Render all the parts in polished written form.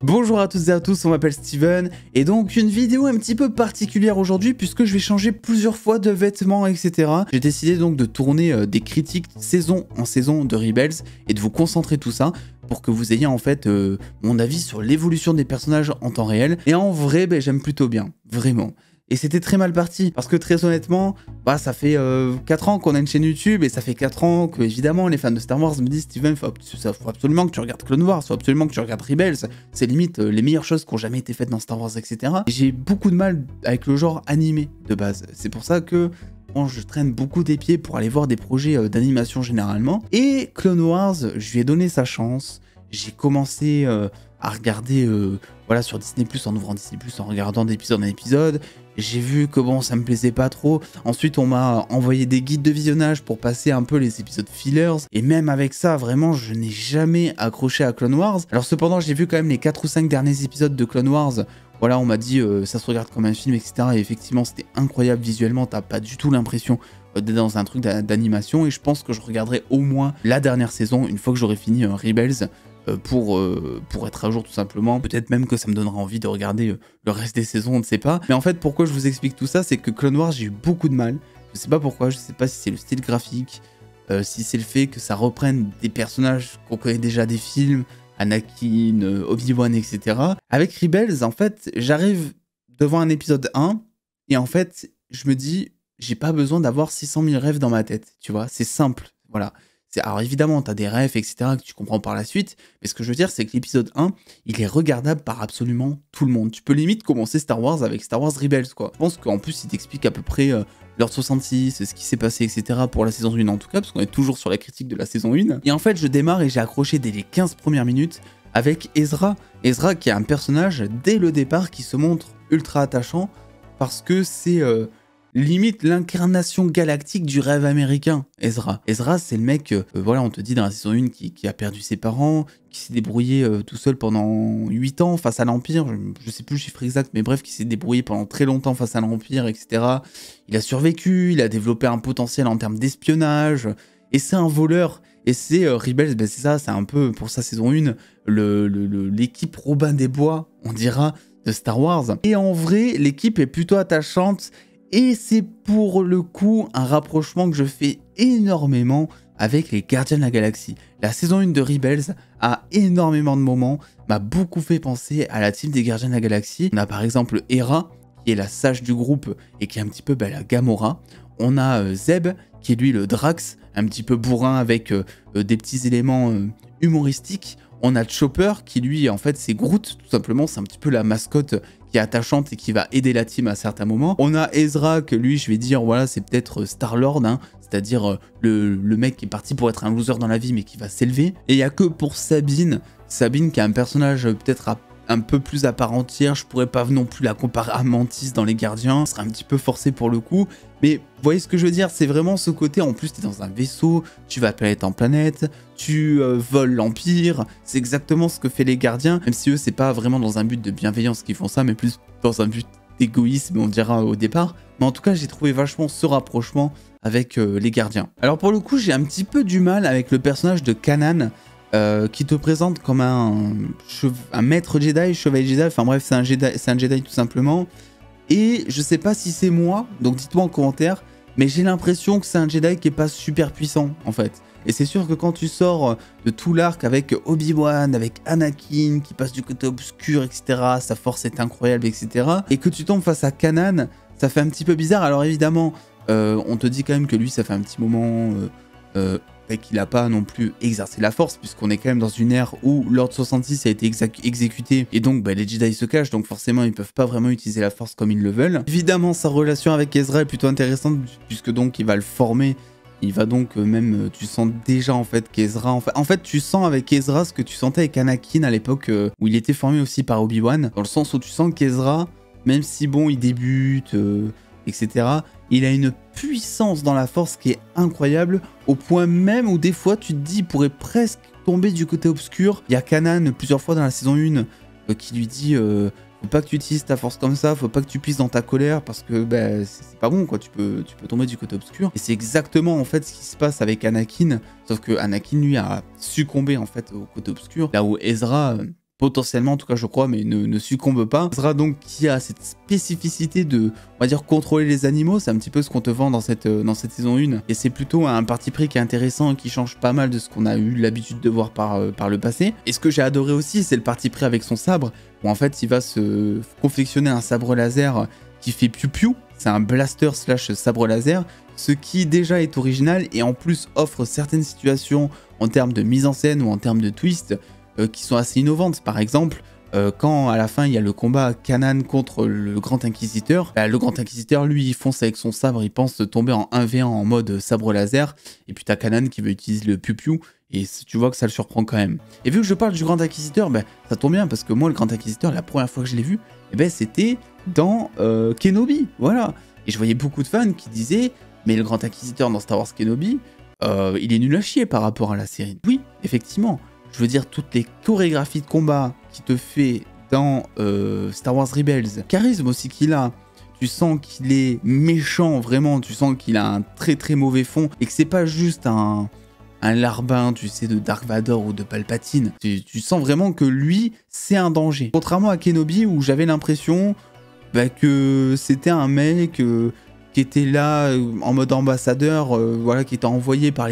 Bonjour à toutes et à tous, on m'appelle Steven, et donc une vidéo un petit peu particulière aujourd'hui puisque je vais changer plusieurs fois de vêtements, etc. J'ai décidé donc de tourner des critiques saison en saison de Rebels et de vous concentrer tout ça pour que vous ayez en fait mon avis sur l'évolution des personnages en temps réel. Et en vrai, j'aime plutôt bien, vraiment. Et c'était très mal parti, parce que très honnêtement, ça fait 4 ans qu'on a une chaîne YouTube, et ça fait 4 ans que, évidemment, les fans de Star Wars me disent « Steven, faut absolument que tu regardes Clone Wars, faut absolument que tu regardes Rebels, c'est limite les meilleures choses qui ont jamais été faites dans Star Wars, etc. » Et j'ai beaucoup de mal avec le genre animé de base. C'est pour ça que je traîne beaucoup des pieds pour aller voir des projets d'animation généralement. Et Clone Wars, je lui ai donné sa chance. J'ai commencé à regarder voilà, sur Disney+, en ouvrant Disney+, en regardant d'épisode en épisode. J'ai vu que bon, ça me plaisait pas trop. Ensuite, on m'a envoyé des guides de visionnage pour passer un peu les épisodes fillers. Et même avec ça, vraiment, je n'ai jamais accroché à Clone Wars. Alors cependant, j'ai vu quand même les 4 ou 5 derniers épisodes de Clone Wars. Voilà, on m'a dit ça se regarde comme un film, etc. Et effectivement, c'était incroyable visuellement. T'as pas du tout l'impression d'être dans un truc d'animation. Et je pense que je regarderai au moins la dernière saison une fois que j'aurai fini Rebels. Pour être à jour tout simplement. Peut-être même que ça me donnera envie de regarder le reste des saisons, on ne sait pas. Mais en fait, pourquoi je vous explique tout ça, c'est que Clone Wars, j'ai eu beaucoup de mal. Je sais pas pourquoi, je sais pas si c'est le style graphique, si c'est le fait que ça reprenne des personnages qu'on connaît déjà des films, Anakin, Obi-Wan, etc. Avec Rebels, en fait, j'arrive devant un épisode 1, et en fait, je me dis, j'ai pas besoin d'avoir 600 000 rêves dans ma tête, tu vois, c'est simple, voilà. Alors évidemment, tu as des refs, etc. que tu comprends par la suite, mais ce que je veux dire, c'est que l'épisode 1, il est regardable par absolument tout le monde. Tu peux limite commencer Star Wars avec Star Wars Rebels, quoi. Je pense qu'en plus, il t'explique à peu près l'ordre 66, ce qui s'est passé, etc. pour la saison 1 en tout cas, parce qu'on est toujours sur la critique de la saison 1. Et en fait, je démarre et j'ai accroché dès les 15 premières minutes avec Ezra. Ezra qui est un personnage, dès le départ, qui se montre ultra attachant, parce que c'est... limite l'incarnation galactique du rêve américain, Ezra. Ezra, c'est le mec, voilà, on te dit dans la saison 1 qui a perdu ses parents, qui s'est débrouillé tout seul pendant 8 ans face à l'Empire, je sais plus le chiffre exact, mais bref, qui s'est débrouillé pendant très longtemps face à l'Empire, etc. Il a survécu, il a développé un potentiel en termes d'espionnage, et c'est un voleur. Et c'est Rebels, c'est ça, c'est un peu, pour sa saison 1, l'équipe Robin des Bois, on dira, de Star Wars. Et en vrai, l'équipe est plutôt attachante. Et c'est pour le coup un rapprochement que je fais énormément avec les Gardiens de la Galaxie. La saison 1 de Rebels a énormément de moments, m'a beaucoup fait penser à la team des Gardiens de la Galaxie. On a par exemple Hera, qui est la sage du groupe et qui est un petit peu la Gamora. On a Zeb, qui est lui le Drax, un petit peu bourrin avec des petits éléments humoristiques. On a Chopper, qui lui, en fait, c'est Groot, tout simplement. C'est un petit peu la mascotte qui est attachante et qui va aider la team à certains moments. On a Ezra, que lui, je vais dire, voilà, c'est peut-être Star-Lord, hein, c'est-à-dire le mec qui est parti pour être un loser dans la vie, mais qui va s'élever. Et il n'y a que pour Sabine qui est un personnage peut-être un peu plus à part entière, je pourrais pas non plus la comparer à Mantis dans Les Gardiens, ce serait un petit peu forcé pour le coup, mais vous voyez ce que je veux dire, c'est vraiment ce côté, en plus tu es dans un vaisseau, tu vas de planète en planète, tu voles l'Empire, c'est exactement ce que fait Les Gardiens, même si eux c'est pas vraiment dans un but de bienveillance qu'ils font ça, mais plus dans un but d'égoïsme on dira au départ, mais en tout cas j'ai trouvé vachement ce rapprochement avec Les Gardiens. Alors pour le coup j'ai un petit peu du mal avec le personnage de Kanan, qui te présente comme un maître Jedi, chevalier Jedi, enfin bref, c'est un Jedi tout simplement. Et je sais pas si c'est moi, donc dites-moi en commentaire, mais j'ai l'impression que c'est un Jedi qui est pas super puissant en fait. Et c'est sûr que quand tu sors de tout l'arc avec Obi-Wan, avec Anakin qui passe du côté obscur, etc., sa force est incroyable, etc., et que tu tombes face à Kanan, ça fait un petit peu bizarre. Alors évidemment, on te dit quand même que lui, ça fait un petit moment... qu'il n'a pas non plus exercé la force, puisqu'on est quand même dans une ère où l'ordre 66 a été exécuté, et donc les Jedi se cachent, donc forcément ils peuvent pas vraiment utiliser la force comme ils le veulent. Évidemment sa relation avec Ezra est plutôt intéressante, puisque donc il va le former, il va donc même, tu sens déjà en fait qu'Ezra, en fait tu sens avec Ezra ce que tu sentais avec Anakin à l'époque où il était formé aussi par Obi-Wan, dans le sens où tu sens qu'Ezra, même si bon il débute, etc., il a une puissance dans la force qui est incroyable, au point même où des fois tu te dis il pourrait presque tomber du côté obscur. Il y a Kanan plusieurs fois dans la saison 1 qui lui dit faut pas que tu utilises ta force comme ça, faut pas que tu pisses dans ta colère parce que c'est pas bon quoi, tu peux tomber du côté obscur. Et c'est exactement en fait ce qui se passe avec Anakin, sauf que Anakin lui a succombé en fait au côté obscur, là où Ezra potentiellement en tout cas je crois, mais ne succombe pas. Ezra donc qui a cette spécificité de, on va dire, contrôler les animaux, c'est un petit peu ce qu'on te vend dans cette saison 1, et c'est plutôt un parti pris qui est intéressant et qui change pas mal de ce qu'on a eu l'habitude de voir par le passé. Et ce que j'ai adoré aussi, c'est le parti pris avec son sabre, où en fait il va se confectionner un sabre laser qui fait piou-piou, c'est un blaster slash sabre laser, ce qui déjà est original et en plus offre certaines situations en termes de mise en scène ou en termes de twist qui sont assez innovantes. Par exemple, quand à la fin il y a le combat Kanan contre le Grand Inquisiteur, le Grand Inquisiteur lui il fonce avec son sabre, il pense tomber en 1v1 en mode sabre laser, et puis t'as Kanan qui veut utiliser le piou-piou, et tu vois que ça le surprend quand même. Et vu que je parle du Grand Inquisiteur, ça tombe bien parce que moi le Grand Inquisiteur, la première fois que je l'ai vu, c'était dans Kenobi, voilà. Et je voyais beaucoup de fans qui disaient mais le Grand Inquisiteur dans Star Wars Kenobi, il est nul à chier par rapport à la série. Oui, effectivement. Je veux dire, toutes les chorégraphies de combat qu'il te fait dans Star Wars Rebels, charisme aussi qu'il a, tu sens qu'il est méchant, vraiment, tu sens qu'il a un très très mauvais fond, et que c'est pas juste un larbin, tu sais, de Dark Vador ou de Palpatine. Tu sens vraiment que lui, c'est un danger. Contrairement à Kenobi, où j'avais l'impression que c'était un mec qui était là en mode ambassadeur, voilà, qui était envoyé par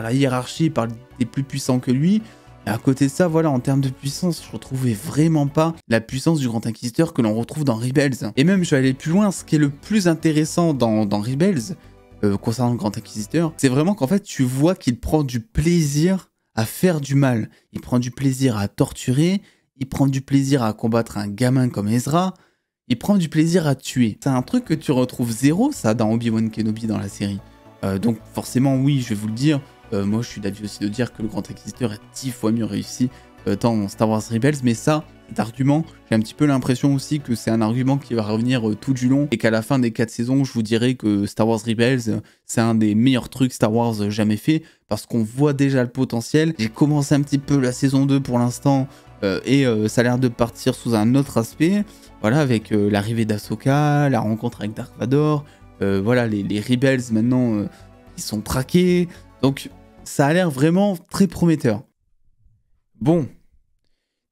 la hiérarchie, par les plus puissants que lui. Et à côté de ça, voilà, en termes de puissance, je retrouvais vraiment pas la puissance du Grand Inquisiteur que l'on retrouve dans Rebels. Et même, je vais aller plus loin, ce qui est le plus intéressant dans Rebels, concernant le Grand Inquisiteur, c'est vraiment qu'en fait, tu vois qu'il prend du plaisir à faire du mal. Il prend du plaisir à torturer, il prend du plaisir à combattre un gamin comme Ezra, il prend du plaisir à tuer. C'est un truc que tu retrouves zéro, ça, dans Obi-Wan Kenobi dans la série. Donc forcément, oui, je vais vous le dire, moi je suis d'avis aussi de dire que le Grand Inquisiteur est 10 fois mieux réussi dans Star Wars Rebels, mais ça, cet argument, j'ai un petit peu l'impression aussi que c'est un argument qui va revenir tout du long, et qu'à la fin des 4 saisons, je vous dirai que Star Wars Rebels, c'est un des meilleurs trucs Star Wars jamais fait, parce qu'on voit déjà le potentiel. J'ai commencé un petit peu la saison 2 pour l'instant, et ça a l'air de partir sous un autre aspect, voilà, avec l'arrivée d'Ahsoka, la rencontre avec Dark Vador, voilà, les Rebels maintenant, ils sont traqués, donc ça a l'air vraiment très prometteur. Bon,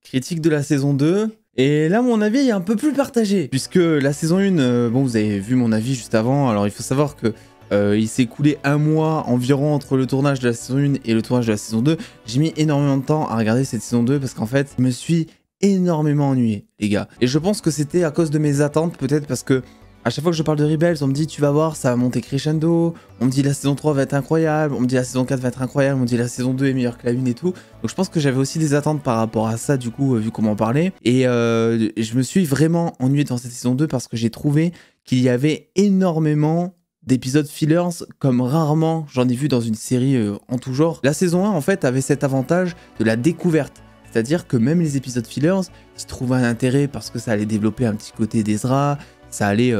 critique de la saison 2, et là mon avis est un peu plus partagé, puisque la saison 1, bon, vous avez vu mon avis juste avant, alors il faut savoir que il s'est écoulé un mois environ entre le tournage de la saison 1 et le tournage de la saison 2. J'ai mis énormément de temps à regarder cette saison 2 parce qu'en fait, je me suis énormément ennuyé, les gars. Et je pense que c'était à cause de mes attentes, peut-être parce que à chaque fois que je parle de Rebels, on me dit tu vas voir, ça va monter crescendo, on me dit la saison 3 va être incroyable, on me dit la saison 4 va être incroyable, on me dit la saison 2 est meilleure que la 1 et tout. Donc je pense que j'avais aussi des attentes par rapport à ça, du coup, vu comment on parlait. Et je me suis vraiment ennuyé dans cette saison 2 parce que j'ai trouvé qu'il y avait énormément d'épisodes fillers comme rarement j'en ai vu dans une série en tout genre. La saison 1 en fait avait cet avantage de la découverte, c'est-à-dire que même les épisodes fillers, tu trouvais un intérêt parce que ça allait développer un petit côté d'Ezra, ça allait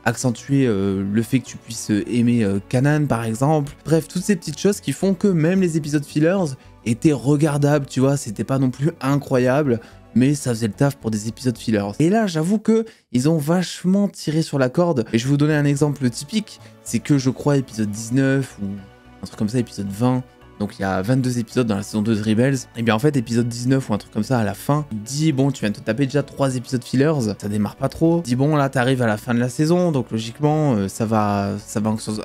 accentuer le fait que tu puisses aimer Kanan par exemple. Bref, toutes ces petites choses qui font que même les épisodes fillers étaient regardables, tu vois, c'était pas non plus incroyable, mais ça faisait le taf pour des épisodes fillers. Et là, j'avoue que ils ont vachement tiré sur la corde. Et je vais vous donner un exemple typique, c'est que je crois épisode 19 ou un truc comme ça, épisode 20, donc il y a 22 épisodes dans la saison 2 de Rebels, et bien en fait épisode 19 ou un truc comme ça à la fin, il dit bon tu viens de te taper déjà 3 épisodes fillers, ça démarre pas trop, il dit bon là t'arrives à la fin de la saison, donc logiquement ça va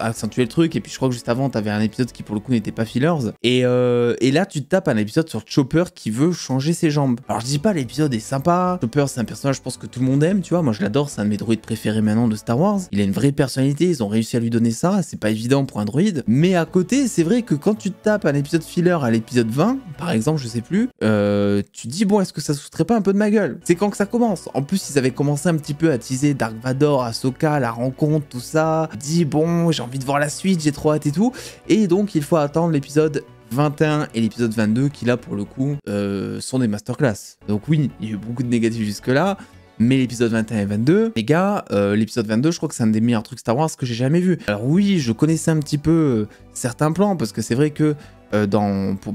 accentuer le truc, et puis je crois que juste avant t'avais un épisode qui pour le coup n'était pas fillers, et là tu te tapes un épisode sur Chopper qui veut changer ses jambes. Alors je dis pas l'épisode est sympa, Chopper c'est un personnage je pense que tout le monde aime, tu vois, moi je l'adore, c'est un de mes droïdes préférés maintenant de Star Wars, il a une vraie personnalité, ils ont réussi à lui donner ça, c'est pas évident pour un droïde, mais à côté c'est vrai que quand tu te tapes un épisode filler à l'épisode 20, par exemple, je sais plus, tu dis bon, est-ce que ça se foutrait pas un peu de ma gueule? C'est quand que ça commence? En plus, ils avaient commencé un petit peu à teaser Dark Vador, Ahsoka, la rencontre, tout ça. Dis bon, j'ai envie de voir la suite, j'ai trop hâte et tout. Et donc, il faut attendre l'épisode 21 et l'épisode 22 qui là, pour le coup, sont des masterclass. Donc oui, il y a eu beaucoup de négatifs jusque-là. Mais l'épisode 21 et 22, les gars, l'épisode 22, je crois que c'est un des meilleurs trucs Star Wars que j'ai jamais vu. Alors oui, je connaissais un petit peu certains plans, parce que c'est vrai que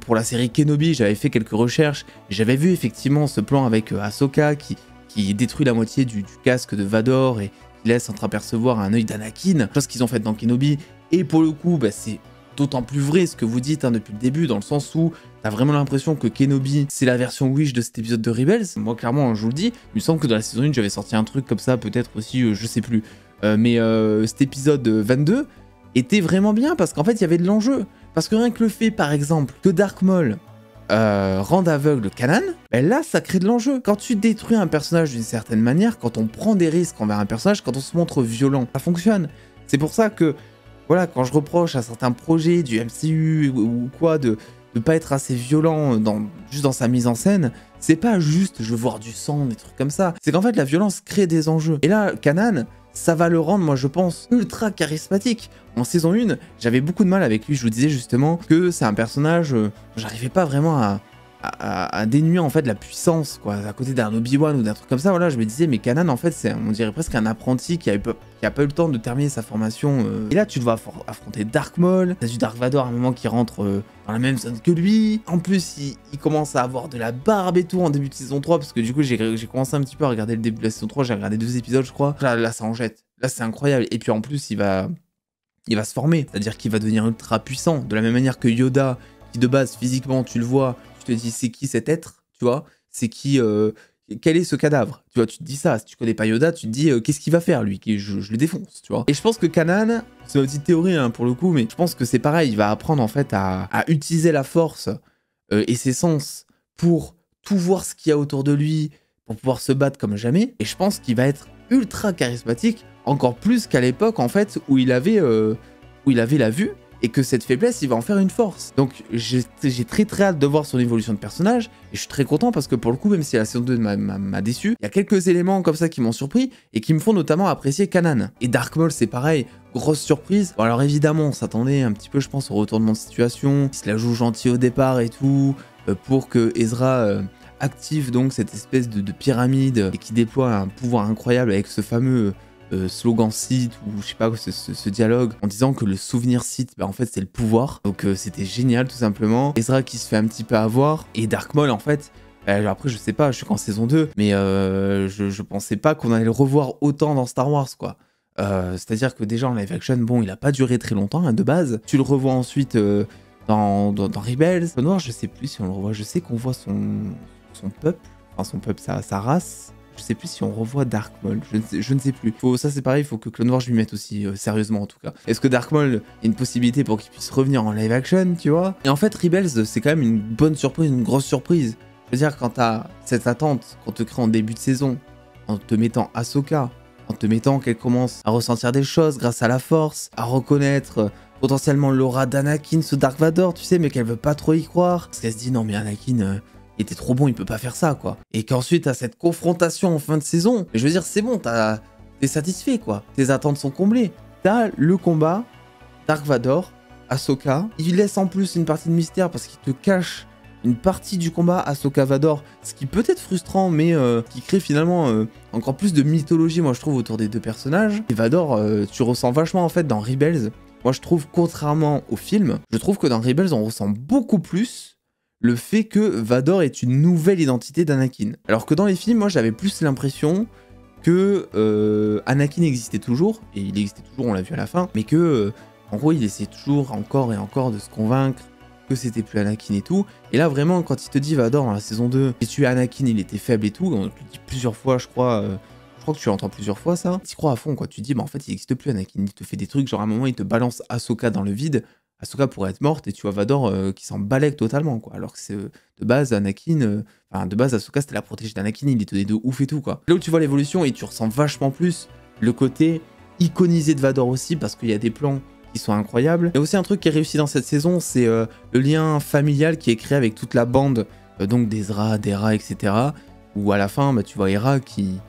pour la série Kenobi, j'avais fait quelques recherches, et j'avais vu effectivement ce plan avec Ahsoka qui détruit la moitié du casque de Vador et qui laisse entreapercevoir un œil d'Anakin, chose qu'ils ont fait dans Kenobi, et pour le coup, bah, c'est d'autant plus vrai ce que vous dites hein, depuis le début, dans le sens où t'as vraiment l'impression que Kenobi, c'est la version Wish de cet épisode de Rebels. Moi, clairement, je vous le dis, il me semble que dans la saison 1, j'avais sorti un truc comme ça, peut-être aussi, je sais plus. Mais cet épisode 22 était vraiment bien, parce qu'en fait, il y avait de l'enjeu. Parce que rien que le fait, par exemple, que Dark Maul rende aveugle Kanan, ben là, ça crée de l'enjeu. Quand tu détruis un personnage d'une certaine manière, quand on prend des risques envers un personnage, quand on se montre violent, ça fonctionne. C'est pour ça que, voilà, quand je reproche à certains projets du MCU ou quoi de pas être assez violent juste dans sa mise en scène, c'est pas juste je veux voir du sang, des trucs comme ça. C'est qu'en fait, la violence crée des enjeux. Et là, Kanan, ça va le rendre, moi je pense, ultra charismatique. En saison 1, j'avais beaucoup de mal avec lui, je vous disais justement que c'est un personnage, j'arrivais pas vraiment à dénuer en fait la puissance, quoi, à côté d'un Obi-Wan ou d'un truc comme ça, voilà, je me disais, mais Kanan en fait, on dirait presque un apprenti qui a pas eu le temps de terminer sa formation. Et là, tu dois affronter Dark Maul, t'as du Dark Vador à un moment qui rentre dans la même zone que lui. En plus, il commence à avoir de la barbe et tout en début de saison 3, parce que du coup, j'ai commencé un petit peu à regarder le début de la saison 3, j'ai regardé 2 épisodes, je crois. Là, ça en jette. Là, c'est incroyable. Et puis en plus, il va se former, c'est-à-dire qu'il va devenir ultra puissant, de la même manière que Yoda, qui de base, physiquement, tu le vois, tu te dis, c'est qui cet être, tu vois, c'est qui, quel est ce cadavre, tu vois, tu te dis ça, si tu connais pas Yoda, tu te dis, qu'est-ce qu'il va faire, lui, je le défonce, tu vois. Et je pense que Kanan, c'est une petite théorie, hein, pour le coup, mais je pense que c'est pareil, il va apprendre, en fait, à utiliser la force et ses sens pour tout voir ce qu'il y a autour de lui, pour pouvoir se battre comme jamais, et je pense qu'il va être ultra charismatique, encore plus qu'à l'époque, en fait, où il avait la vue, et que cette faiblesse, il va en faire une force. Donc j'ai très hâte de voir son évolution de personnage, et je suis très content parce que pour le coup, même si la saison 2 m'a déçu, il y a quelques éléments comme ça qui m'ont surpris, et qui me font notamment apprécier Kanan. Et Dark Maul, c'est pareil, grosse surprise. Bon, alors évidemment, on s'attendait un petit peu, je pense, au retournement de situation, il se la joue gentil au départ et tout, pour que Ezra active donc cette espèce de pyramide, et qui déploie un pouvoir incroyable avec ce fameux slogan Sith ou je sais pas ce dialogue en disant que le souvenir Sith bah en fait c'est le pouvoir, donc c'était génial tout simplement. Ezra qui se fait un petit peu avoir et Dark Maul en fait après je sais pas, je suis qu'en saison 2 mais je pensais pas qu'on allait le revoir autant dans Star Wars quoi. C'est-à-dire que déjà en live action bon il a pas duré très longtemps hein, de base, tu le revois ensuite dans Rebels. Le noir je sais plus si on le revoit, je sais qu'on voit son peuple, enfin son peuple, sa race. Je sais plus si on revoit Dark Maul, je ne sais plus. Ça c'est pareil, il faut que Clone Wars je lui mette aussi, sérieusement en tout cas. Est-ce que Dark Maul, il y a une possibilité pour qu'il puisse revenir en live action, tu vois? Et en fait, Rebels, c'est quand même une bonne surprise, une grosse surprise. Je veux dire, quand t'as cette attente, qu'on te crée en début de saison, en te mettant Ahsoka, en te mettant qu'elle commence à ressentir des choses grâce à la force, à reconnaître potentiellement l'aura d'Anakin, ce Dark Vador, tu sais, mais qu'elle veut pas trop y croire. Parce qu'elle se dit, non mais Anakin... il était trop bon, il peut pas faire ça, quoi. Et qu'ensuite, t'as cette confrontation en fin de saison. Je veux dire, c'est bon, t'es satisfait, quoi. Tes attentes sont comblées. T'as le combat, Dark Vador, Ahsoka. Il laisse en plus une partie de mystère parce qu'il te cache une partie du combat Ahsoka Vador, ce qui peut être frustrant, mais qui crée finalement encore plus de mythologie, moi, je trouve, autour des deux personnages. Et Vador, tu ressens vachement, en fait, dans Rebels. Moi, je trouve, contrairement au film, je trouve que dans Rebels, on ressent beaucoup plus le fait que Vador est une nouvelle identité d'Anakin. Alors que dans les films, moi j'avais plus l'impression que Anakin existait toujours, et il existait toujours, on l'a vu à la fin, mais que en gros il essayait toujours encore et encore de se convaincre que c'était plus Anakin et tout. Et là vraiment, quand il te dit Vador dans la saison 2, et tu es Anakin, il était faible et tout, on te le dit plusieurs fois, je crois que tu l'entends plusieurs fois ça, tu y crois à fond quoi, tu te dis bah en fait il n'existe plus Anakin, il te fait des trucs, genre à un moment il te balance Ahsoka dans le vide, Ahsoka pourrait être morte et tu vois Vador qui s'en balèque totalement quoi, alors que c'est de base Anakin, de base Ahsoka c'était la protégée d'Anakin, il était de ouf et tout quoi. Là où tu vois l'évolution et tu ressens vachement plus le côté iconisé de Vador aussi parce qu'il y a des plans qui sont incroyables. Il y a aussi un truc qui est réussi dans cette saison, c'est le lien familial qui est créé avec toute la bande donc d'Ezra, d'Hera, etc. Où à la fin bah, tu vois Hera qui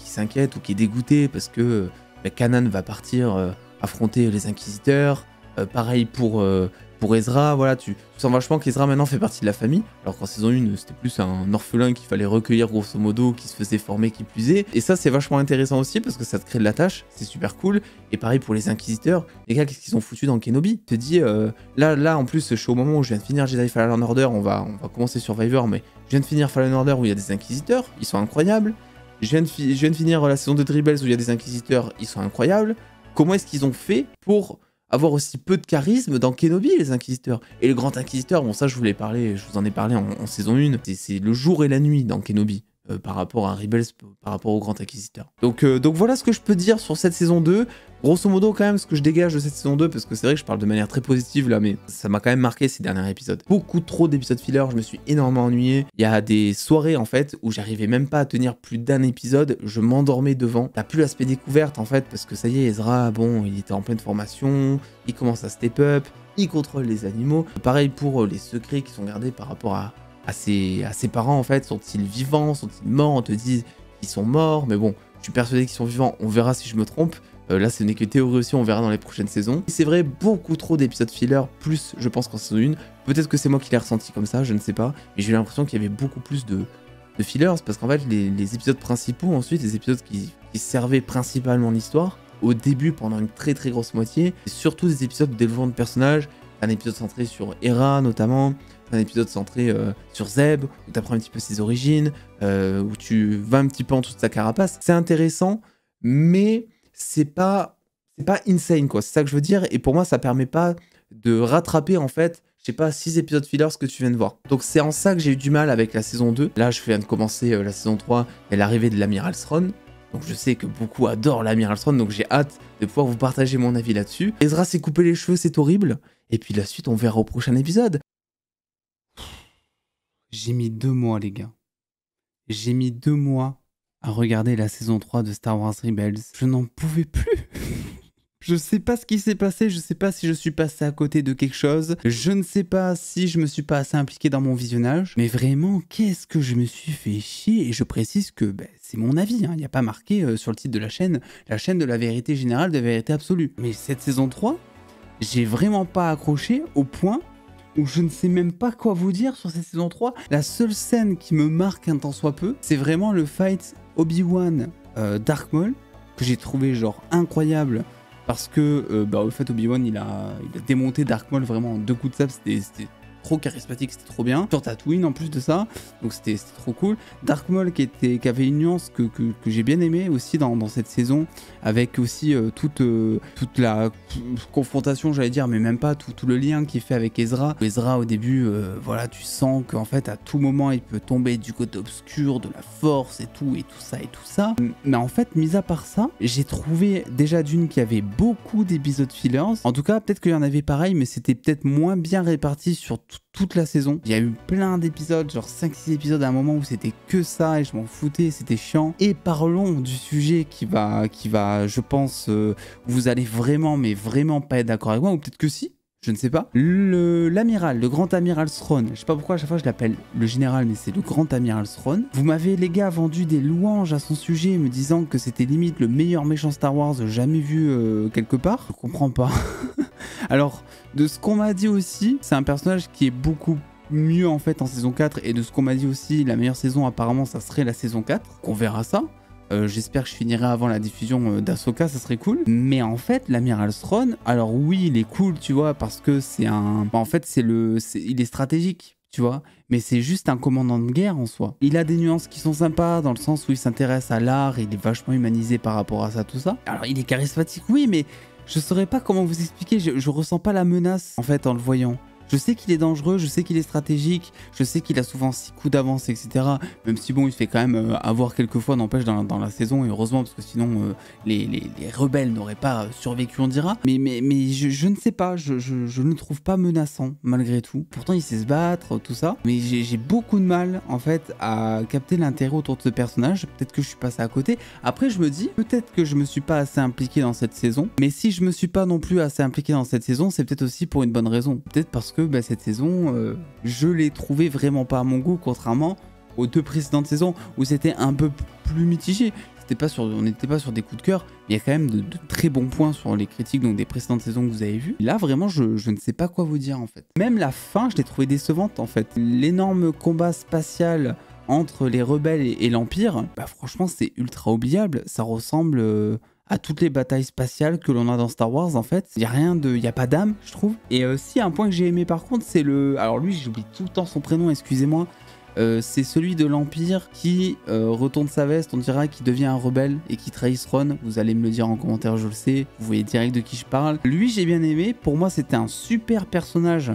s'inquiète ou qui est dégoûté parce que Kanan va partir affronter les Inquisiteurs. Pareil pour Ezra, voilà, tu sens vachement qu'Ezra maintenant fait partie de la famille, alors qu'en saison 1 c'était plus un orphelin qu'il fallait recueillir grosso modo, qui se faisait former, qui plus est. Et ça c'est vachement intéressant aussi parce que ça te crée de l'attache, c'est super cool. Et pareil pour les Inquisiteurs, les gars qu'est-ce qu'ils ont foutu dans Kenobi? Tu te dis, là en plus je suis au moment où je viens de finir Jedi Fallen Order, on va commencer Survivor, mais je viens de finir Fallen Order où il y a des Inquisiteurs, ils sont incroyables. Je viens de finir la saison de Rebels où il y a des Inquisiteurs, ils sont incroyables. Comment est-ce qu'ils ont fait pour avoir aussi peu de charisme dans Kenobi, les Inquisiteurs. Et le Grand Inquisiteur, bon ça je vous en ai parlé en saison 1, c'est le jour et la nuit dans Kenobi. Par rapport à Rebels, par rapport au Grand Inquisiteur. Donc voilà ce que je peux dire sur cette saison 2. Grosso modo quand même ce que je dégage de cette saison 2, parce que c'est vrai que je parle de manière très positive là, mais ça m'a quand même marqué ces derniers épisodes. Beaucoup trop d'épisodes filler, je me suis énormément ennuyé. Il y a des soirées en fait où j'arrivais même pas à tenir plus d'un épisode, je m'endormais devant. T'as plus l'aspect découverte en fait, parce que ça y est, Ezra, bon, il était en pleine formation, il commence à step up, il contrôle les animaux. Pareil pour les secrets qui sont gardés par rapport à ses parents en fait, sont-ils vivants, sont-ils morts, on te dit qu'ils sont morts, mais bon, je suis persuadé qu'ils sont vivants, on verra si je me trompe, là ce n'est que théorie aussi, on verra dans les prochaines saisons. C'est vrai, beaucoup trop d'épisodes filler, plus je pense qu'en saison 1, peut-être que c'est moi qui l'ai ressenti comme ça, je ne sais pas, mais j'ai eu l'impression qu'il y avait beaucoup plus de fillers, parce qu'en fait les épisodes principaux, ensuite les épisodes qui servaient principalement l'histoire, au début pendant une très très grosse moitié, et surtout des épisodes de développement de personnages, un épisode centré sur Hera notamment, un épisode centré sur Zeb, où tu apprends un petit peu ses origines, où tu vas un petit peu en dessous de sa carapace. C'est intéressant, mais c'est pas insane, quoi. C'est ça que je veux dire, et pour moi, ça permet pas de rattraper, en fait, je sais pas, 6 épisodes fillers que tu viens de voir. Donc c'est en ça que j'ai eu du mal avec la saison 2. Là, je viens de commencer la saison 3 et l'arrivée de l'Amiral Thrawn. Donc je sais que beaucoup adorent l'Amiral Thrawn, donc j'ai hâte de pouvoir vous partager mon avis là-dessus. Ezra s'est coupé les cheveux, c'est horrible. Et puis la suite, on verra au prochain épisode. J'ai mis 2 mois, les gars. J'ai mis 2 mois à regarder la saison 3 de Star Wars Rebels. Je n'en pouvais plus. Je sais pas ce qui s'est passé, je sais pas si je suis passé à côté de quelque chose, je ne sais pas si je me suis pas assez impliqué dans mon visionnage, mais vraiment, qu'est-ce que je me suis fait chier. Et je précise que c'est mon avis, il n'y a pas marqué sur le titre de la chaîne de la vérité générale, de la vérité absolue. Mais cette saison 3, j'ai vraiment pas accroché au point où je ne sais même pas quoi vous dire sur cette saison 3. La seule scène qui me marque un tant soit peu, c'est vraiment le fight Obi-Wan Dark Maul, que j'ai trouvé genre incroyable, parce que au fait Obi-Wan il a démonté Dark Maul vraiment en 2 coups de sabre, c'était trop charismatique, c'était trop bien. Sur Tatooine en plus de ça, donc c'était trop cool. Dark Maul qui avait une nuance que j'ai bien aimé aussi dans cette saison, avec aussi toute la confrontation, j'allais dire, mais même pas, tout le lien qu'il fait avec Ezra. Ezra au début, voilà, tu sens qu'en fait à tout moment il peut tomber du côté obscur de la force et tout ça. Mais en fait, mis à part ça, j'ai trouvé déjà d'une qu'il y avait beaucoup d'épisodes fillers. En tout cas, peut-être qu'il y en avait pareil, mais c'était peut-être moins bien réparti sur toute la saison. Il y a eu plein d'épisodes, genre 5-6 épisodes à un moment où c'était que ça et je m'en foutais, c'était chiant. Et parlons du sujet qui va je pense, vous allez vraiment, mais vraiment pas être d'accord avec moi, ou peut-être que si, je ne sais pas. L'amiral, le grand amiral Thrawn, je sais pas pourquoi à chaque fois je l'appelle le général, mais c'est le grand amiral Thrawn. Vous m'avez, les gars, vendu des louanges à son sujet, me disant que c'était limite le meilleur méchant Star Wars jamais vu quelque part. Je comprends pas. Alors, de ce qu'on m'a dit aussi, c'est un personnage qui est beaucoup mieux en fait en saison 4, et de ce qu'on m'a dit aussi, la meilleure saison apparemment ça serait la saison 4, on verra ça. J'espère que je finirai avant la diffusion d'Ahsoka, ça serait cool. Mais en fait, l'amiral Thrawn, alors oui, il est cool, tu vois, parce que c'est un... en fait, il est stratégique, tu vois, mais c'est juste un commandant de guerre en soi. Il a des nuances qui sont sympas, dans le sens où il s'intéresse à l'art, il est vachement humanisé par rapport à ça, tout ça. Alors, il est charismatique, oui, mais je saurais pas comment vous expliquer, je ressens pas la menace, en fait, en le voyant. Je sais qu'il est dangereux, je sais qu'il est stratégique, je sais qu'il a souvent 6 coups d'avance, etc. Même si bon, il fait quand même avoir quelques fois, n'empêche, dans la saison, et heureusement, parce que sinon, les rebelles n'auraient pas survécu, on dira. Mais je ne sais pas, je ne le trouve pas menaçant, malgré tout. Pourtant, il sait se battre, tout ça. Mais j'ai beaucoup de mal, en fait, à capter l'intérêt autour de ce personnage. Peut-être que je suis passé à côté. Après, je me dis, peut-être que je me suis pas assez impliqué dans cette saison. Mais si je me suis pas non plus assez impliqué dans cette saison, c'est peut-être aussi pour une bonne raison. Peut-être parce que cette saison, je l'ai trouvé vraiment pas à mon goût, contrairement aux 2 précédentes saisons où c'était un peu plus mitigé. On n'était pas sur des coups de cœur, mais il y a quand même de très bons points sur les critiques donc des précédentes saisons que vous avez vues. Là, vraiment, je ne sais pas quoi vous dire en fait. Même la fin, je l'ai trouvée décevante en fait. L'énorme combat spatial entre les rebelles et l'Empire, franchement, c'est ultra oubliable. Ça ressemble à toutes les batailles spatiales que l'on a dans Star Wars en fait. Il y a pas d'âme, je trouve. Et si un point que j'ai aimé par contre, c'est alors lui, j'oublie tout le temps son prénom, excusez-moi. c'est celui de l'Empire qui retourne sa veste, on dira, qui devient un rebelle et qui trahit Thrawn. Vous allez me le dire en commentaire, je le sais. Vous voyez direct de qui je parle. Lui, j'ai bien aimé. Pour moi, c'était un super personnage.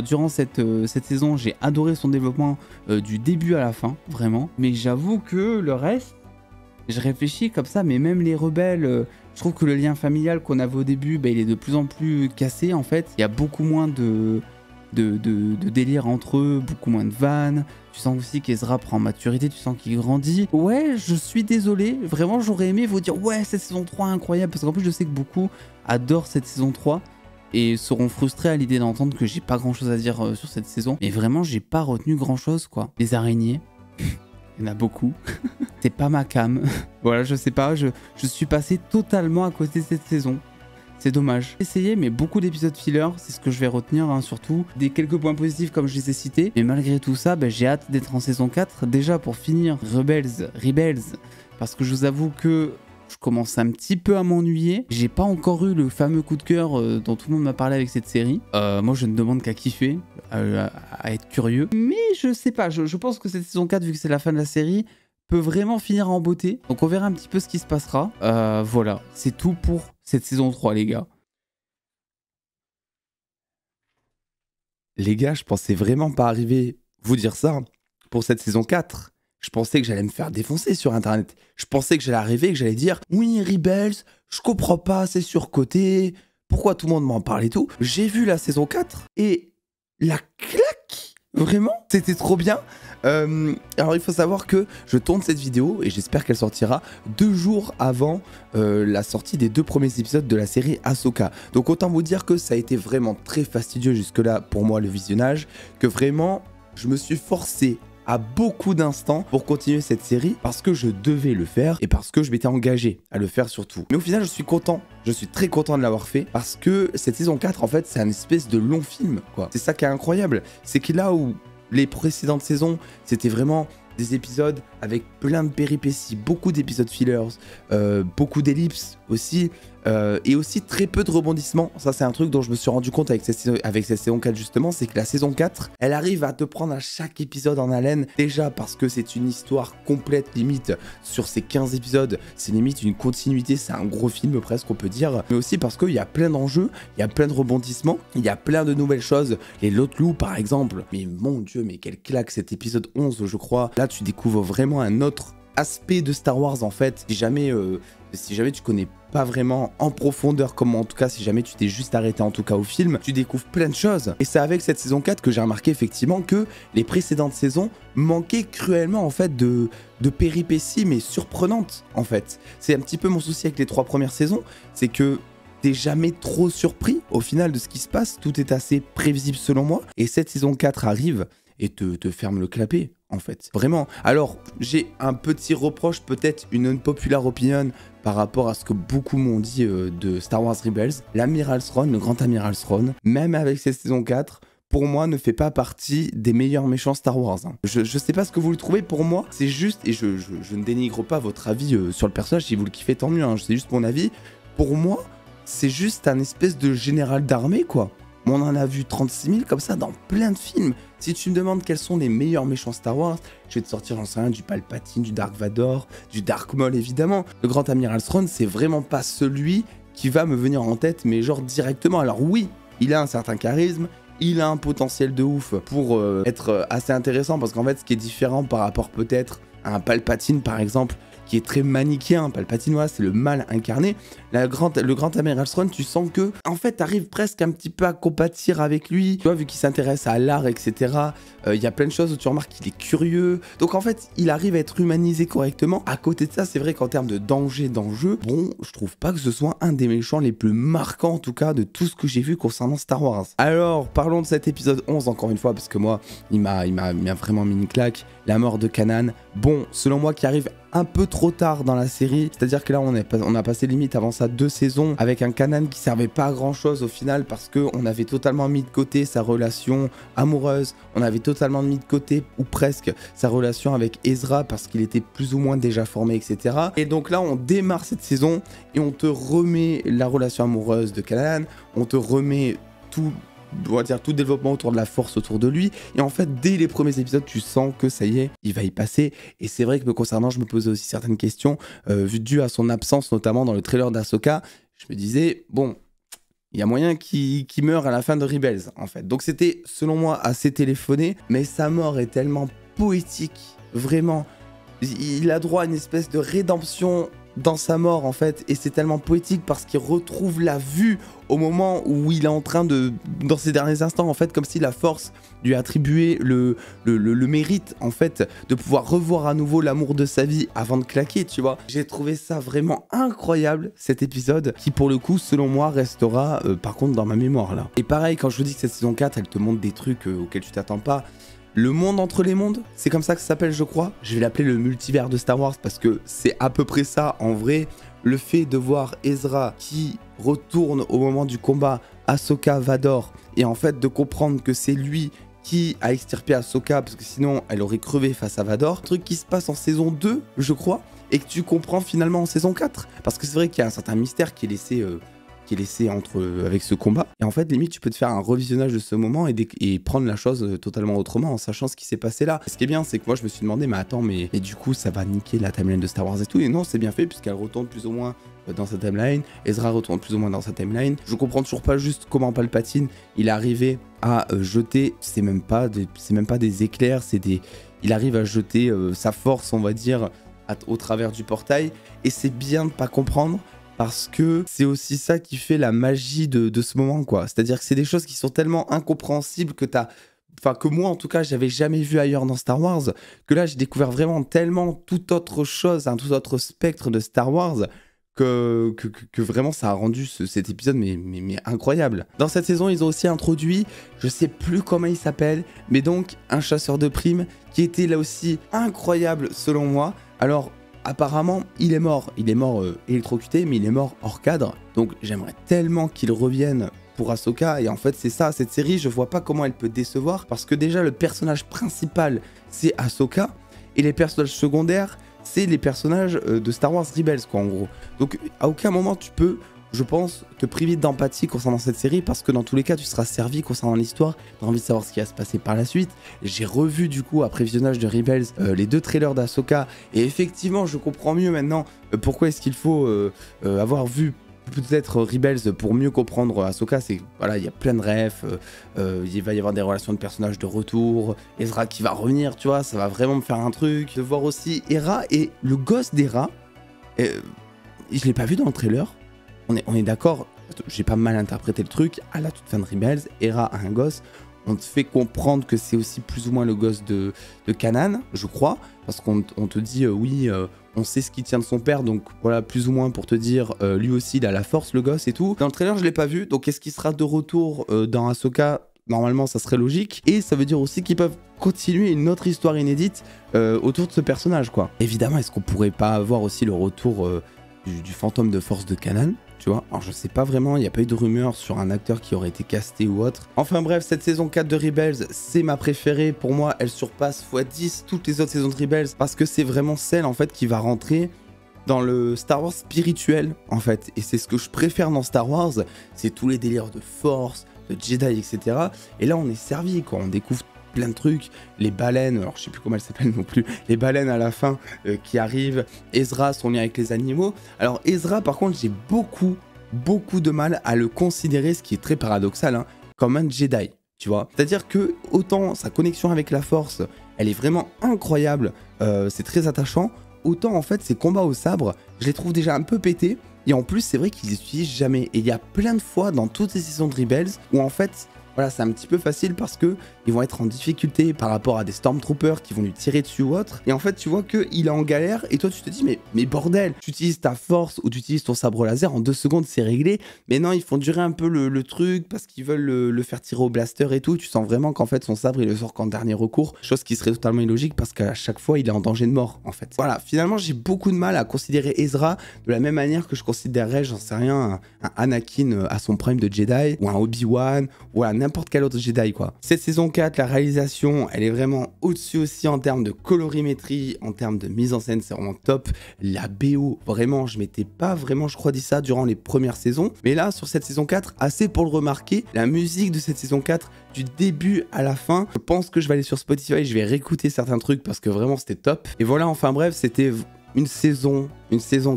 Durant cette saison, j'ai adoré son développement du début à la fin, vraiment. Mais j'avoue que le reste, je réfléchis comme ça, mais même les rebelles, je trouve que le lien familial qu'on avait au début, bah, il est de plus en plus cassé en fait. Il y a beaucoup moins de délire entre eux, beaucoup moins de vannes. Tu sens aussi qu'Ezra prend en maturité, tu sens qu'il grandit. Ouais, je suis désolé, vraiment j'aurais aimé vous dire ouais, cette saison 3 incroyable, parce qu'en plus je sais que beaucoup adorent cette saison 3 et seront frustrés à l'idée d'entendre que j'ai pas grand chose à dire sur cette saison. Mais vraiment, j'ai pas retenu grand chose quoi. Les araignées, il y en a beaucoup. C'est pas ma cam. Voilà, je sais pas, je suis passé totalement à côté de cette saison. C'est dommage. J'ai essayé, mais beaucoup d'épisodes filler, c'est ce que je vais retenir, hein, surtout. Des quelques points positifs comme je les ai cités. Mais malgré tout ça, bah, j'ai hâte d'être en saison 4. Déjà pour finir Rebels. Parce que je vous avoue que je commence un petit peu à m'ennuyer. J'ai pas encore eu le fameux coup de cœur dont tout le monde m'a parlé avec cette série. Moi, je ne demande qu'à kiffer, à être curieux. Mais je sais pas, je pense que cette saison 4, vu que c'est la fin de la série, peut vraiment finir en beauté. Donc on verra un petit peu ce qui se passera. Voilà, c'est tout pour cette saison 3, les gars. Les gars, je pensais vraiment pas arriver vous dire ça pour cette saison 4. Je pensais que j'allais me faire défoncer sur internet. Je pensais que j'allais arriver et que j'allais dire oui, Rebels, je comprends pas, c'est surcoté. Pourquoi tout le monde m'en parle et tout. J'ai vu la saison 4 et la claque, vraiment, c'était trop bien. Alors il faut savoir que je tourne cette vidéo et j'espère qu'elle sortira 2 jours avant la sortie des 2 premiers épisodes de la série Ahsoka. Donc autant vous dire que ça a été vraiment très fastidieux jusque là pour moi le visionnage, que vraiment je me suis forcé à beaucoup d'instants pour continuer cette série parce que je devais le faire et parce que je m'étais engagé à le faire surtout. Mais au final je suis content, je suis très content de l'avoir fait parce que cette saison 4 en fait c'est un espèce de long film quoi. C'est ça qui est incroyable, c'est que là où les précédentes saisons c'était vraiment des épisodes avec plein de péripéties, beaucoup d'épisodes fillers, beaucoup d'ellipses aussi, et aussi très peu de rebondissements. Ça c'est un truc dont je me suis rendu compte avec cette saison 4 justement, c'est que la saison 4, elle arrive à te prendre à chaque épisode en haleine, déjà parce que c'est une histoire complète limite sur ces 15 épisodes, c'est limite une continuité, c'est un gros film presque on peut dire, mais aussi parce qu'il y a plein d'enjeux, il y a plein de rebondissements, il y a plein de nouvelles choses, les Lot Loup par exemple, mais mon dieu, mais quelle claque cet épisode 11 je crois, là tu découvres vraiment un autre aspect de Star Wars en fait, si jamais tu connais pas vraiment en profondeur, comme en tout cas si jamais tu t'es juste arrêté en tout cas au film, tu découvres plein de choses. Et c'est avec cette saison 4 que j'ai remarqué effectivement que les précédentes saisons manquaient cruellement en fait de péripéties mais surprenantes en fait. C'est un petit peu mon souci avec les 3 premières saisons, c'est que t'es jamais trop surpris au final de ce qui se passe, tout est assez prévisible selon moi, et cette saison 4 arrive et te ferme le clapet en fait, vraiment. Alors j'ai un petit reproche, peut-être une unpopular opinion par rapport à ce que beaucoup m'ont dit de Star Wars Rebels. L'amiral Thrawn, le grand amiral Thrawn, même avec cette saison 4, pour moi ne fait pas partie des meilleurs méchants Star Wars. Je sais pas ce que vous le trouvez, pour moi c'est juste, et je ne dénigre pas votre avis sur le personnage, si vous le kiffez tant mieux, hein, c'est juste mon avis. Pour moi c'est juste un espèce de général d'armée quoi. On en a vu 36 000 comme ça dans plein de films. Si tu me demandes quels sont les meilleurs méchants Star Wars, je vais te sortir, j'en sais rien, du Palpatine, du Dark Vador, du Dark Maul évidemment. Le grand amiral Thrawn, c'est vraiment pas celui qui va me venir en tête, mais genre directement. Alors oui, il a un certain charisme, il a un potentiel de ouf pour être assez intéressant, parce qu'en fait, ce qui est différent par rapport peut-être à un Palpatine par exemple, qui est très manichéen, Palpatine, c'est le mal incarné. Le grand amiral Thrawn, tu sens que, en fait, t'arrives presque un petit peu à compatir avec lui. Tu vois, vu qu'il s'intéresse à l'art, etc., il y a plein de choses où tu remarques qu'il est curieux. Donc, en fait, il arrive à être humanisé correctement. À côté de ça, c'est vrai qu'en termes de danger, d'enjeu, bon, je trouve pas que ce soit un des méchants les plus marquants, en tout cas, de tout ce que j'ai vu concernant Star Wars. Alors, parlons de cet épisode 11, encore une fois, parce que moi, il m'a vraiment mis une claque. La mort de Kanan. Bon, selon moi, qui arrive un peu trop tard dans la série, c'est-à-dire que là on a passé limite avant ça 2 saisons avec un Kanan qui servait pas à grand chose au final, parce que on avait totalement mis de côté sa relation amoureuse, on avait totalement mis de côté, ou presque, sa relation avec Ezra parce qu'il était plus ou moins déjà formé, etc. Et donc là on démarre cette saison et on te remet la relation amoureuse de Kanan, on te remet tout on va dire, tout développement autour de la force autour de lui. Et en fait, dès les premiers épisodes, tu sens que ça y est, il va y passer. Et c'est vrai que me concernant, je me posais aussi certaines questions, dû à son absence, notamment dans le trailer d'Ahsoka. Je me disais, bon, il y a moyen qu'il meure à la fin de Rebels, en fait. Donc c'était, selon moi, assez téléphoné, mais sa mort est tellement poétique, vraiment. Il a droit à une espèce de rédemption dans sa mort, en fait, et c'est tellement poétique parce qu'il retrouve la vue au moment où il est en train de, dans ses derniers instants, en fait, comme si la force lui attribuait le mérite, en fait, de pouvoir revoir à nouveau l'amour de sa vie avant de claquer, tu vois. J'ai trouvé ça vraiment incroyable, cet épisode, qui pour le coup, selon moi, restera par contre dans ma mémoire, là. Et pareil, quand je vous dis que cette saison 4, elle te montre des trucs auxquels tu t'attends pas. Le monde entre les mondes, c'est comme ça que ça s'appelle, je crois. Je vais l'appeler le multivers de Star Wars parce que c'est à peu près ça en vrai. Le fait de voir Ezra qui retourne au moment du combat Ahsoka Vador et en fait de comprendre que c'est lui qui a extirpé Ahsoka parce que sinon elle aurait crevé face à Vador. Un truc qui se passe en saison 2, je crois, et que tu comprends finalement en saison 4. Parce que c'est vrai qu'il y a un certain mystère qui est laissé avec ce combat. Et en fait, limite, tu peux te faire un revisionnage de ce moment et prendre la chose totalement autrement en sachant ce qui s'est passé là. Ce qui est bien, c'est que moi, je me suis demandé, mais attends, mais du coup, ça va niquer la timeline de Star Wars et tout. Et non, c'est bien fait puisqu'elle retourne plus ou moins dans sa timeline. Ezra retourne plus ou moins dans sa timeline. Je comprends toujours pas juste comment Palpatine, il est arrivé à jeter, c'est même pas des éclairs, il arrive à jeter sa force, on va dire, au travers du portail. Et c'est bien de pas comprendre. Parce que c'est aussi ça qui fait la magie de ce moment, quoi. C'est-à-dire que c'est des choses qui sont tellement incompréhensibles que moi, en tout cas, j'avais jamais vu ailleurs dans Star Wars, que là, j'ai découvert vraiment tellement toute autre chose, un tout autre spectre de Star Wars, que vraiment, ça a rendu cet épisode mais incroyable. Dans cette saison, ils ont aussi introduit, je sais plus comment il s'appelle, mais donc, un chasseur de primes, qui était là aussi incroyable, selon moi. Alors, apparemment, il est mort électrocuté, mais il est mort hors cadre. Donc j'aimerais tellement qu'il revienne pour Ahsoka. Et en fait, c'est ça, cette série, je vois pas comment elle peut décevoir. Parce que déjà, le personnage principal, c'est Ahsoka. Et les personnages secondaires, c'est les personnages de Star Wars Rebels, quoi, en gros. Donc à aucun moment tu peux, je pense, te priver d'empathie concernant cette série parce que dans tous les cas, tu seras servi concernant l'histoire. Tu as envie de savoir ce qui va se passer par la suite. J'ai revu du coup, après visionnage de Rebels, les 2 trailers d'Ahsoka et effectivement, je comprends mieux maintenant pourquoi est-ce qu'il faut avoir vu peut-être Rebels pour mieux comprendre Ahsoka. C'est voilà, il y a plein de refs, il va y avoir des relations de personnages de retour, Ezra qui va revenir, tu vois, ça va vraiment me faire un truc. De voir aussi Hera et le gosse d'Hera, je l'ai pas vu dans le trailer. On est d'accord, j'ai pas mal interprété le truc. À la toute fin de Rebels, Hera a un gosse. On te fait comprendre que c'est aussi plus ou moins le gosse de Kanan, je crois. Parce qu'on te dit, oui, on sait ce qui tient de son père. Donc voilà, plus ou moins pour te dire, lui aussi, il a la force, le gosse et tout. Dans le trailer, je l'ai pas vu. Donc est-ce qu'il sera de retour dans Ahsoka? Normalement, ça serait logique. Et ça veut dire aussi qu'ils peuvent continuer une autre histoire inédite autour de ce personnage, quoi. Évidemment, est-ce qu'on pourrait pas avoir aussi le retour du fantôme de force de Kanan? Tu vois, alors je sais pas vraiment, il n'y a pas eu de rumeur sur un acteur qui aurait été casté ou autre. Enfin bref, cette saison 4 de Rebels, c'est ma préférée. Pour moi, elle surpasse x10 toutes les autres saisons de Rebels parce que c'est vraiment celle en fait qui va rentrer dans le Star Wars spirituel en fait. Et c'est ce que je préfère dans Star Wars, c'est tous les délires de Force, de Jedi, etc. Et là, on est servi, quoi. On découvre plein de trucs, les baleines, alors je sais plus comment elles s'appellent non plus, les baleines à la fin qui arrivent, Ezra, son lien avec les animaux. Alors Ezra, par contre, j'ai beaucoup de mal à le considérer, ce qui est très paradoxal, hein, comme un Jedi, tu vois. C'est-à-dire que autant sa connexion avec la Force, elle est vraiment incroyable, c'est très attachant, autant en fait ses combats au sabre, je les trouve déjà un peu pétés, et en plus c'est vrai qu'ils les utilisent jamais. Et il y a plein de fois dans toutes les saisons de Rebels où en fait, voilà, c'est un petit peu facile parce que ils vont être en difficulté par rapport à des Stormtroopers qui vont lui tirer dessus ou autre. Et en fait, tu vois qu'il est en galère et toi, tu te dis, mais bordel, tu utilises ta force ou tu utilises ton sabre laser, en 2 secondes, c'est réglé. Mais non, ils font durer un peu le truc parce qu'ils veulent le faire tirer au blaster et tout. Tu sens vraiment qu'en fait, son sabre, il le sort qu'en dernier recours. Chose qui serait totalement illogique parce qu'à chaque fois, il est en danger de mort, en fait. Voilà, finalement, j'ai beaucoup de mal à considérer Ezra de la même manière que je considérerais, j'en sais rien, un Anakin à son prime de Jedi ou un Obi-Wan ou un n'importe quel autre Jedi, quoi. Cette saison 4, la réalisation, elle est vraiment au-dessus aussi en termes de colorimétrie, en termes de mise en scène, c'est vraiment top. La BO, vraiment, je m'étais pas vraiment, je crois, dit ça durant les premières saisons. Mais là, sur cette saison 4, assez pour le remarquer, la musique de cette saison 4, du début à la fin, je pense que je vais aller sur Spotify et je vais réécouter certains trucs parce que vraiment, c'était top. Et voilà, enfin bref, c'était une saison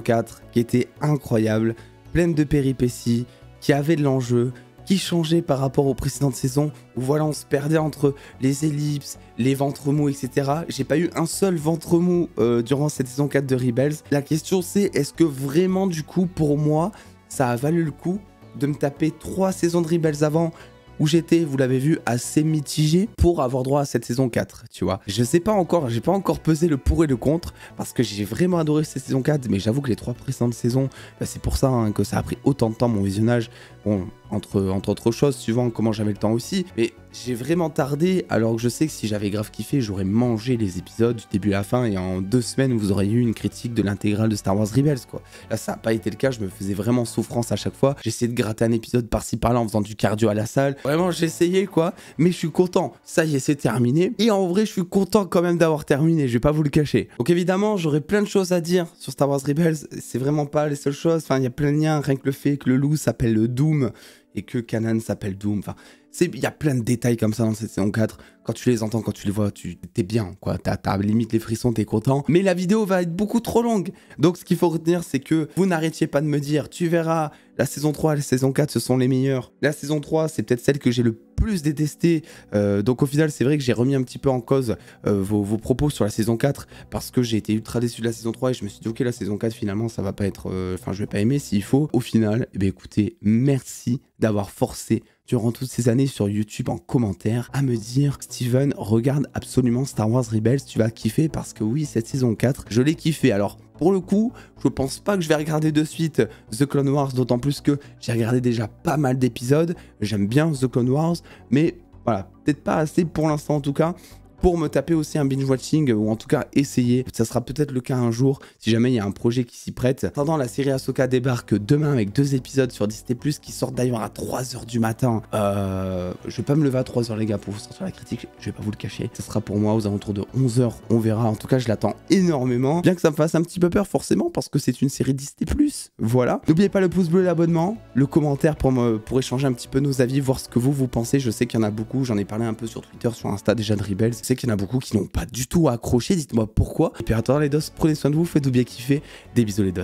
4 qui était incroyable, pleine de péripéties, qui avait de l'enjeu, qui changeait par rapport aux précédentes saisons, où voilà, on se perdait entre les ellipses, les ventres mous, etc. J'ai pas eu un seul ventre mou durant cette saison 4 de Rebels. La question c'est, est-ce que vraiment du coup, pour moi, ça a valu le coup de me taper 3 saisons de Rebels avant, où j'étais, vous l'avez vu, assez mitigé pour avoir droit à cette saison 4, tu vois. Je sais pas encore, j'ai pas encore pesé le pour et le contre, parce que j'ai vraiment adoré cette saison 4, mais j'avoue que les 3 précédentes saisons, bah, c'est pour ça hein, que ça a pris autant de temps mon visionnage. Bon, entre autres choses, suivant comment j'avais le temps aussi, mais j'ai vraiment tardé, alors que je sais que si j'avais grave kiffé, j'aurais mangé les épisodes du début à la fin, et en 2 semaines, vous auriez eu une critique de l'intégrale de Star Wars Rebels, quoi. Là, ça n'a pas été le cas, je me faisais vraiment souffrance à chaque fois. J'essayais de gratter un épisode par-ci par-là en faisant du cardio à la salle. Vraiment, j'essayais, quoi, mais je suis content. Ça y est, c'est terminé. Et en vrai, je suis content quand même d'avoir terminé, je vais pas vous le cacher. Donc évidemment, j'aurais plein de choses à dire sur Star Wars Rebels, c'est vraiment pas les seules choses. Enfin, il y a plein de liens, rien que le fait que le loup s'appelle le Doom, et que Kanan s'appelle Doom, enfin, il y a plein de détails comme ça dans cette saison 4, quand tu les entends, quand tu les vois, t'es bien, quoi, t'as limite les frissons, t'es content, mais la vidéo va être beaucoup trop longue, donc ce qu'il faut retenir, c'est que vous n'arrêtiez pas de me dire, tu verras, la saison 3 et la saison 4, ce sont les meilleures, la saison 3, c'est peut-être celle que j'ai le plus détestée, donc au final, c'est vrai que j'ai remis un petit peu en cause vos propos sur la saison 4, parce que j'ai été ultra déçu de la saison 3, et je me suis dit, ok, la saison 4, finalement, ça va pas être, enfin, je vais pas aimer s'il faut, au final, eh bien, écoutez, merci d'avoir forcé durant toutes ces années sur YouTube en commentaire à me dire Steven, regarde absolument Star Wars Rebels, tu vas kiffer parce que oui, cette saison 4, je l'ai kiffé. Alors pour le coup, je pense pas que je vais regarder de suite The Clone Wars, d'autant plus que j'ai regardé déjà pas mal d'épisodes, j'aime bien The Clone Wars, mais voilà, peut-être pas assez pour l'instant en tout cas, pour me taper aussi un binge-watching, ou en tout cas essayer. Ça sera peut-être le cas un jour, si jamais il y a un projet qui s'y prête. En attendant, la série Ahsoka débarque demain avec 2 épisodes sur Disney+, qui sortent d'ailleurs à 3 h du matin. Je vais pas me lever à 3 h les gars pour vous sortir la critique, je vais pas vous le cacher. Ça sera pour moi aux alentours de 11 h, on verra. En tout cas, je l'attends énormément. Bien que ça me fasse un petit peu peur forcément, parce que c'est une série Disney+. Voilà. N'oubliez pas le pouce bleu, l'abonnement, le commentaire pour échanger un petit peu nos avis, voir ce que vous pensez. Je sais qu'il y en a beaucoup, j'en ai parlé un peu sur Twitter, sur Insta déjà de Rebels. Je sais qu'il y en a beaucoup qui n'ont pas du tout accroché, dites-moi pourquoi. Et puis attendant les dos, prenez soin de vous, faites-vous bien kiffer, des bisous les dos.